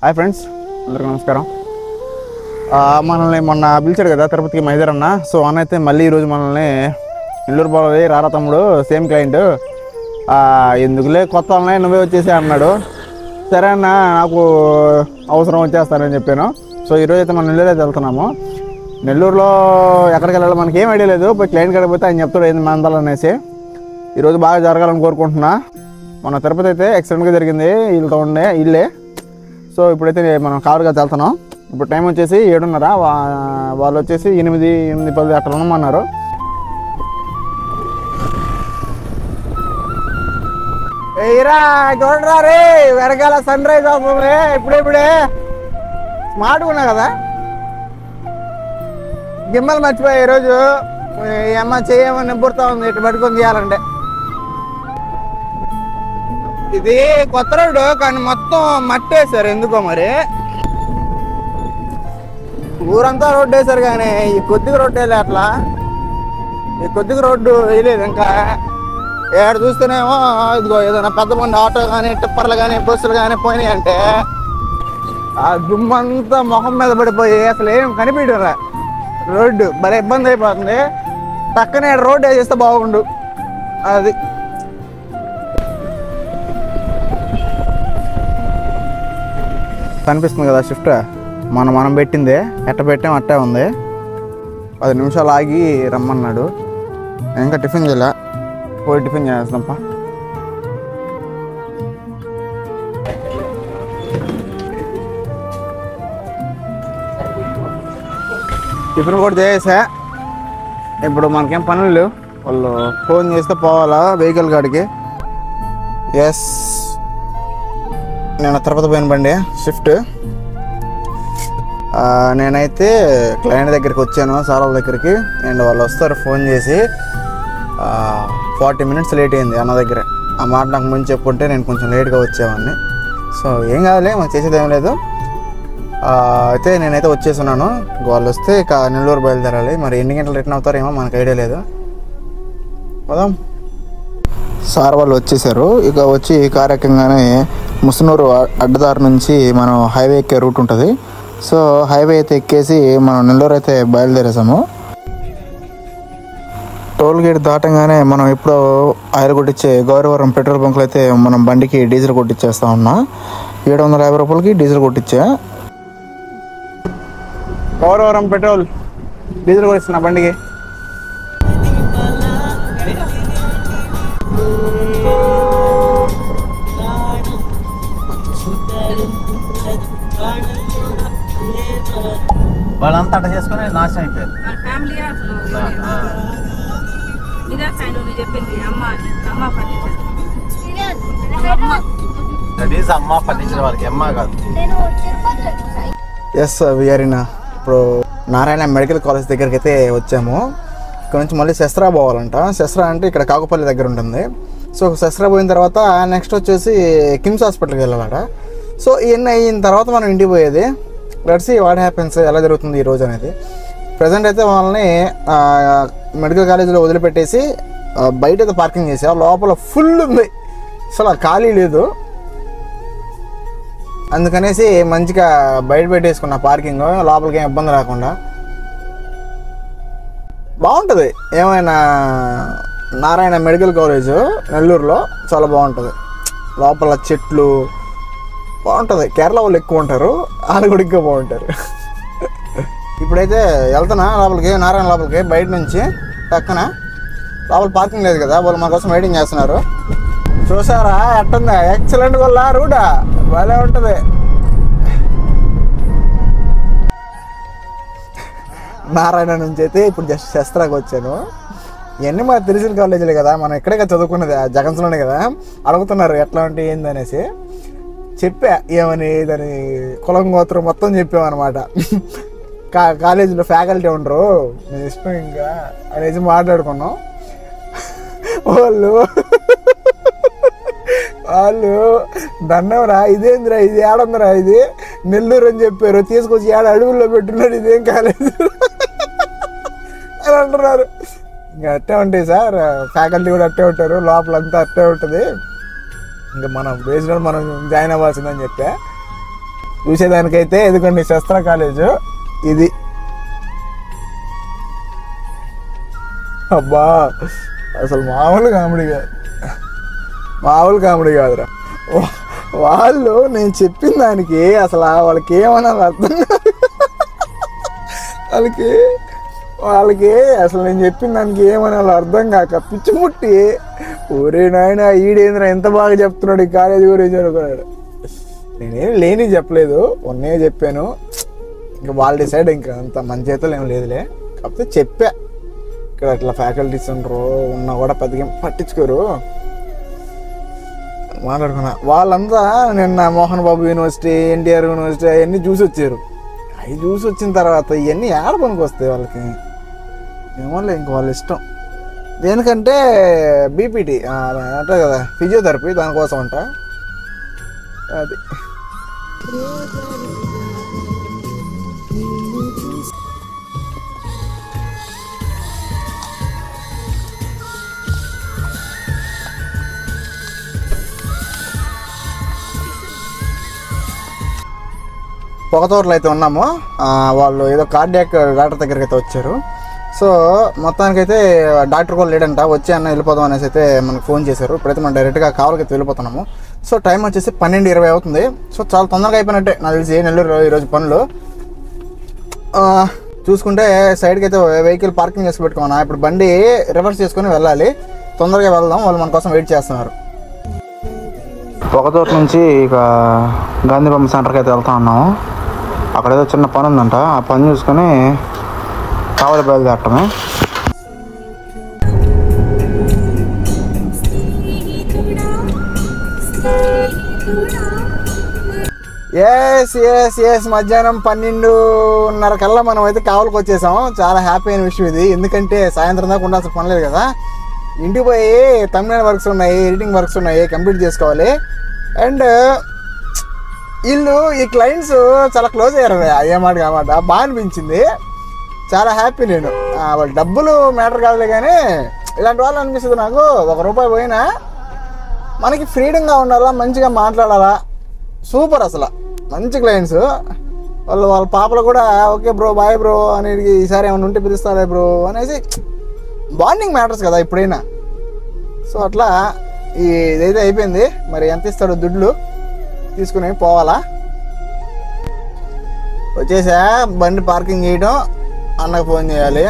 Hi friends, అందరికీ నమస్కారం. మనల్ని మొన్న పిలిచాడు కదా తిరుపతికి మైదర్ అన్న. సో అన్న అయితే మళ్ళీ ఈరోజు మనల్ని నెల్లూరు బాలది రారా తమ్ముడు, సేమ్ క్లయింట్, ఎందుకులే కొత్త వాళ్ళని నువ్వే వచ్చేసి అన్నాడు. సరే అన్న, నాకు అవసరం వచ్చేస్తానని చెప్పాను. సో ఈరోజు అయితే మనం నెల్లూరు అయితే వెళ్తున్నాము. నెల్లూరులో ఎక్కడికి వెళ్ళాలి మనకి ఏం ఐడియా లేదు. పోయి క్లయింట్ కాడికి పోతే ఆయన చెప్తాడు ఏంది మందాలనేసి. ఈరోజు బాగా జరగాలని కోరుకుంటున్నా. మన తిరుపతి అయితే ఎక్సలెంట్గా జరిగింది. వీళ్ళతో ఉండే ఇల్లే. సో ఇప్పుడైతే మనం కారుగా వెళ్తున్నాం. ఇప్పుడు టైం వచ్చేసి 7:30. వాళ్ళు వచ్చేసి 8:10 అట్లా ఉండమన్నారు. ఏరా చూడరా రే, వెనకాల సన్ రైజ్ అవుతుంది ఇప్పుడే. స్మార్ట్గా ఉన్నా కదా. గిమ్మలు మర్చిపోయా ఈరోజు. అమ్మ చేయమని నిబ్బురుతా ఉంది ఇటు పట్టుకొని తీయాలంటే. ఇది కొత్త రోడ్డు కానీ మొత్తం మట్టేశారు ఎందుకో మరి. ఊరంతా రోడ్డు వేశారు కానీ ఈ కొద్దిగా రోడ్డు వేయలే. అట్లా ఈ కొద్దిగా రోడ్డు వేయలేదు. ఇంకా ఏడు చూస్తేనేమో ఇదిగో ఏదైనా పెద్ద మంది ఆటో కానీ టిప్పర్లు కానీ బస్సులు కానీ పోయినాయి అంటే ఆ దుమ్మంతా మొహం మీద పడిపోయి అసలు ఏం కనిపించరా. రోడ్డు భలే ఇబ్బంది అయిపోతుంది. పక్కనే రోడ్డు వేసేస్తే బాగుండు. అది కనిపిస్తుంది కదా షిఫ్ట్ మనం పెట్టిందే. ఎట్ట పెట్టాం అట్టే ఉంది. 10 నిమిషాలు ఆగి రమ్మన్నాడు. ఇంకా టిఫిన్ చేయలే, పోయి టిఫిన్ చేస్తాంపా. టిఫిన్ కూడా చేసా. ఇప్పుడు మనకేం పనులు లేవు. వాళ్ళు ఫోన్ చేస్తే పోవాలా వెహికల్ కాడికి. ఎస్, నేను తిరుపతి పోయిన బండి షిఫ్ట్. నేనైతే క్లయింట్ దగ్గరికి వచ్చాను, సారాల దగ్గరికి. అండ్ వాళ్ళు వస్తారు ఫోన్ చేసి. 40 మినిట్స్ లేట్ అయింది అన్న దగ్గర. ఆ మాట నాకు ముందు చెప్పుంటే నేను కొంచెం లేట్గా వచ్చేవాడిని. సో ఏం కాదులే, మనం చేసేది ఏం లేదు. అయితే నేనైతే వచ్చేస్తున్నాను. వాళ్ళు వస్తే ఇక నెల్లూరు బయలుదేరాలి. మరి ఎన్ని గంటలు రిటర్న్ అవుతారేమో మనకు ఐడియా లేదు. పోదాం. సార్ వాళ్ళు వచ్చేసారు. ఇక వచ్చి కారు ఎక్కగానే ముసునూరు అడ్డదారు నుంచి మనం హైవే ఎక్కే రూట్ ఉంటుంది. సో హైవే అయితే ఎక్కేసి మనం నెల్లూరు అయితే బయలుదేరేసాము. టోల్ గేట్ దాటంగానే మనం ఇప్పుడు ఆయిల్ కొట్టించే గౌరవరం పెట్రోల్ బంక్లో అయితే మనం బండికి డీజిల్ కొట్టించేస్తా ఉన్నా. 750 రూపాయలకి డీజిల్ కొట్టించా. గౌరవరం పెట్రోల్ డీజిల్ కొట్టిస్తున్నా బండికి. వాళ్ళంతా అట్ట చేసుకుని నాశనం అయిపోయారు. అమ్మ పండించిన వాళ్ళకి అమ్మ కాదు. ఎస్, వీఆర్ ఇన్ ఇప్పుడు నారాయణ మెడికల్ కాలేజ్ దగ్గరికి అయితే వచ్చాము. ఇక్కడ నుంచి మళ్ళీ శస్త్రా పోవాలంట. శస్త్రా అంటే ఇక్కడ కాకుపల్లి దగ్గర ఉంటుంది. సో శస్త్రా పోయిన తర్వాత నెక్స్ట్ వచ్చేసి కిమ్స్ హాస్పిటల్కి వెళ్ళాలట. సో ఇవన్నీ అయిన తర్వాత మనం ఇంటికి పోయేది. లెట్స్ సీ వాట్ హ్యాపెన్స్, ఎలా జరుగుతుంది ఈరోజు అనేది. ప్రజెంట్ అయితే వాళ్ళని మెడికల్ కాలేజీలో వదిలిపెట్టేసి బయట అయితే పార్కింగ్ చేసా. లోపల ఫుల్ ఉంది, అసలు ఖాళీ లేదు. అందుకనేసి మంచిగా బయట పెట్టేసుకున్న పార్కింగ్, లోపలికి ఏం ఇబ్బంది రాకుండా. బాగుంటుంది. ఏమైనా నారాయణ మెడికల్ కాలేజ్ నెల్లూరులో చాలా బాగుంటుంది. లోపల చెట్లు బాగుంటుంది. కేరళ వాళ్ళు ఎక్కువ ఉంటారు, వాళ్ళు కూడా ఎక్కువ బాగుంటారు. ఇప్పుడైతే వెళ్తున్నా లోపలికి, నారాయణ లోపలికి. బయట నుంచి పక్కన లోపల పార్కింగ్ లేదు కదా, వాళ్ళు మా కోసం వెయిటింగ్ చేస్తున్నారు. చూసారా ఎట్టుందా, ఎక్సలెంట్ వల్ల రూడా భలే ఉంటుంది. నారాయణ నుంచి అయితే ఇప్పుడు జస్ట్ శస్త్రాకి వచ్చాను. ఇవన్నీ మాకు తెలిసిన కాలేజీలే కదా, మనం ఇక్కడే కదా చదువుకున్నది, జగన్స్లోనే కదా. అడుగుతున్నారు ఎట్లా అంటే ఏందనేసి. చెప్పా ఏమని, దాని కులం గోత్రం మొత్తం చెప్పామన్నమాట. కాలేజీలో ఫ్యాకల్టీ ఉండరు, నేను ఇష్టం ఇంకా అనేసి మాట్లాడుకున్నాం. వాళ్ళు దండంరా, ఇదేందిరా, ఇది ఏడుందిరా, ఇది నెల్లూరు అని చెప్పారు. తీసుకొచ్చి అడవుల్లో పెట్టున్నాడు, ఇదేం కాలేజీ అని అంటున్నారు. ఇంకా అట్టే ఉంటాయి సార్, ఫ్యాకల్టీ కూడా అట్టే ఉంటారు, లోపలంతా అట్టే ఉంటుంది. ఇంకా మనం బేస్డ్ మనం జాయిన్ అవ్వాల్సిందని చెప్పా. చూసేదానికైతే ఎందుకండి శస్త్ర కాలేజు ఇది. అబ్బా అసలు మామూలు కామెడీ కాదురా. వాళ్ళు నేను చెప్పిన దానికి అసలు వాళ్ళకి ఏమన్నా అర్థం కాదు. వాళ్ళకి అసలు నేను చెప్పిన దానికి ఏమన్నా అర్థం కాక పిచ్చిముట్టి ఒరే నాయన ఈడేంద్ర ఎంత బాగా చెప్తున్నాడు ఈ కాలేజీ గురించి అనుకున్నాడు. నేనేం లేని చెప్పలేదు, ఉన్నే చెప్పాను. ఇంకా వాళ్ళ డిసైడ్, ఇంకా అంత మన చేతులు ఏం లేదులే. కాకపోతే చెప్పా ఇక్కడ అట్లా ఫ్యాకల్టీస్ ఉండరు, ఉన్నా కూడా పెద్దగా పట్టించుకోరు మాట్లాడుకున్నా. వాళ్ళంతా నిన్న మోహన్ బాబు యూనివర్సిటీ, ఎన్టీఆర్ యూనివర్సిటీ అవన్నీ చూసి వచ్చారు. అవి చూసి వచ్చిన తర్వాత ఇవన్నీ ఏడ పనికి వస్తాయి వాళ్ళకి, ఏమోలే ఇంక వాళ్ళ ఇష్టం. దేనికంటే బీపీటీ అంటే కదా ఫిజియోథెరపీ, దానికోసం అంట అది. పొగతోటలో అయితే ఉన్నాము. వాళ్ళు ఏదో కార్డియాక్ డాక్టర్ దగ్గరికి అయితే వచ్చారు. సో మొత్తానికైతే డాక్టర్ కూడా లేడంట, వచ్చి అన్న వెళ్ళిపోదాం అనేసి అయితే మనకు ఫోన్ చేశారు. ఇప్పుడైతే మనం డైరెక్ట్గా కావాలకైతే వెళ్ళిపోతున్నాము. సో టైం వచ్చేసి 12:20 అవుతుంది. సో చాలా తొందరగా అయిపోయినట్టే నాకు తెలిసి నెల్లూరు ఈరోజు పనులు. చూసుకుంటే సైడ్కి అయితే వెహికల్ పార్కింగ్ చేసి పెట్టుకున్నా. ఇప్పుడు బండి రివర్స్ చేసుకొని వెళ్ళాలి, తొందరగా వెళ్దాం, వాళ్ళు మన కోసం వెయిట్ చేస్తున్నారు. పొగతోట నుంచి ఇక గాంధీ బొమ్మ సెంటర్కి అయితే వెళ్తా ఉన్నాము. అక్కడేదో చిన్న పని ఉందంట, ఆ పని చూసుకొని కావాలి బయలుదేరటమే. ఎస్ మధ్యాహ్నం 12:30 కల్లా మనం అయితే కావలికి వచ్చేసాం. చాలా హ్యాపీ అయిన విషయం ఇది, ఎందుకంటే సాయంత్రం దాకా ఉండాల్సిన పని లేదు కదా. ఇంటికి పోయి తమిళ వర్క్స్ ఉన్నాయి, ఎడిటింగ్ వర్క్స్ ఉన్నాయి, కంప్లీట్ చేసుకోవాలి. అండ్ వీళ్ళు ఈ క్లయింట్స్ చాలా క్లోజ్ అయ్యారు, అయ్యేమాట కామాట బాగా అనిపించింది. చాలా హ్యాపీ నేను. వాళ్ళు డబ్బులు మ్యాటర్ కాదులే, కానీ ఇలాంటి వాళ్ళు అనిపిస్తుంది నాకు. ₹1 పోయినా మనకి ఫ్రీడంగా ఉండాలా, మంచిగా మాట్లాడాలా. సూపర్ అసలు, మంచి క్లయింట్స్. వాళ్ళ పాపలు కూడా ఓకే బ్రో, బాయ్ బ్రో అని, ఈసారి ఏమైనా ఉంటే పిలుస్తారా బ్రో అనేసి. బాండింగ్ మ్యాటర్స్ కదా ఎప్పుడైనా. సో అట్లా ఇదైతే అయిపోయింది. మరి ఎంత ఇస్తాడో దుడ్లు తీసుకుని పోవాలా. వచ్చేసా, బండి పార్కింగ్ చేయడం, అన్నకు ఫోన్ చేయాలి.